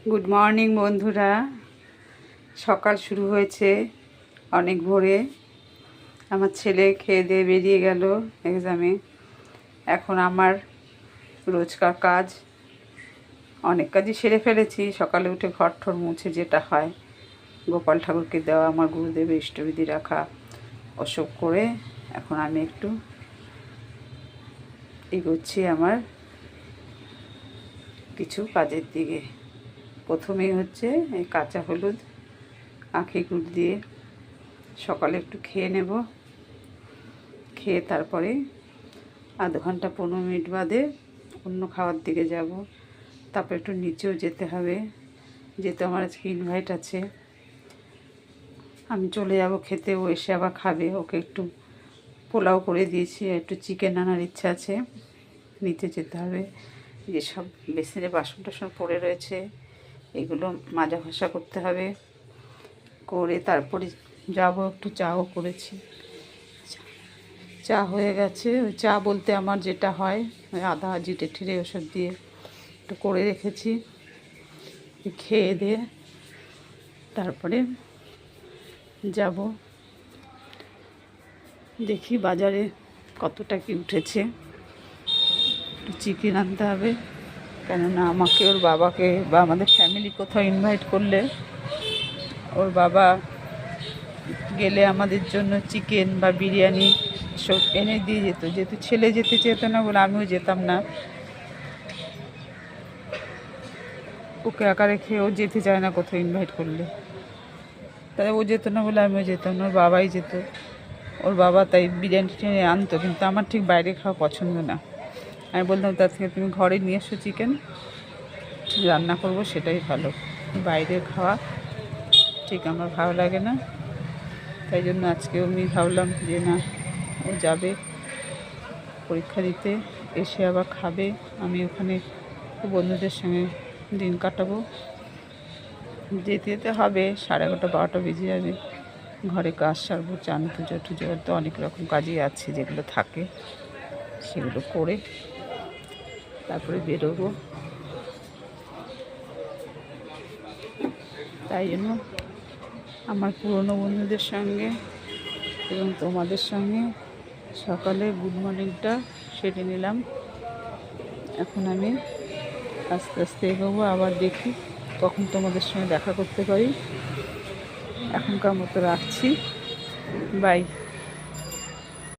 Good morning বন্ধুরা। সকাল শুরু হয়েছে অনেক ভোরে। আমার ছেলে খেয়ে দিয়ে বেরিয়ে গেল এক্সামে। এখন আমার রোজকার কাজ, অনেক কাজই সেরে ফেলেছি। সকালে উঠে ঘর ঠর মুছে যেটা হয়, গোপাল ঠাকুরকে দেওয়া, আমার গুরুদেবের ইষ্টবিধি রাখা, ওসব করে এখন আমি একটু এগোচ্ছি আমার কিছু কাজের দিকে। প্রথমেই হচ্ছে এই কাঁচা হলুদ আখি গুড় দিয়ে সকালে একটু খেয়ে নেব। খেয়ে তারপরে আধ ঘন্টা 15 মিনিট বাদে অন্য খাওয়ার দিকে যাব। তারপর একটু নিচেও যেতে হবে, যেহেতু আমার আজকে ইনভাইট আছে। আমি চলে যাব খেতে, ও এসে আবার খাবে। ওকে একটু পোলাও করে দিয়েছি, একটু চিকেন আনার ইচ্ছা আছে। নিচে যেতে হবে, যেসব বেসিনে বাসন টাসন পড়ে রয়েছে এগুলো মাজা ঘষা করতে হবে। করে তারপরে যাব। একটু চাও করেছি, চা হয়ে গেছে। ওই চা বলতে আমার যেটা হয় ওই আদা জিরে ঠিরে ওসব দিয়ে একটু করে রেখেছি। খেয়ে দিয়ে তারপরে যাব। দেখি বাজারে কতটা কি উঠেছে। একটু চিকেন আনতে হবে, কেননা আমাকে, ওর বাবাকে বা আমাদের ফ্যামিলি কোথাও ইনভাইট করলে ওর বাবা গেলে আমাদের জন্য চিকেন বা বিরিয়ানি সব এনে দিয়ে যেত। যেহেতু ছেলে যেতে চেত না বলে আমিও যেতাম না। ওকে একা রেখে ও যেতে চায় না কোথাও ইনভাইট করলে, তাই ও যেত না বলে আমিও যেতাম না, ওর বাবাই যেত। ওর বাবা তাই বিরিয়ানি টিরিয়ানি আনতো, কিন্তু আমার ঠিক বাইরে খাওয়া পছন্দ না। আমি বলতাম তার থেকে তুমি ঘরে নিয়ে এসো, চিকেন রান্না করবো, সেটাই ভালো। বাইরে খাওয়া ঠিক আমার ভালো লাগে না। তাই জন্য আজকে আমি ভাবলাম যে না, ও যাবে পরীক্ষা দিতে, এসে আবার খাবে। আমি ওখানে বন্ধুদের সঙ্গে দিন কাটাবো। যেতে যেতে হবে 11:30 12টা বেজে যাবে। ঘরে কাজ সারবো, চান পুজো টুজো, তো অনেক রকম কাজই আছে যেগুলো থাকে, সেগুলো করে তারপরে বেরোবো। তাই জন্য আমার পুরনো বন্ধুদের সঙ্গে এবং তোমাদের সঙ্গে সকালে গুড মর্নিংটা সেরে নিলাম। এখন আমি আস্তে আস্তে এগোবো। আবার দেখি কখন তোমাদের সঙ্গে দেখা করতে পারি। এখনকার মতো রাখছি, বাই।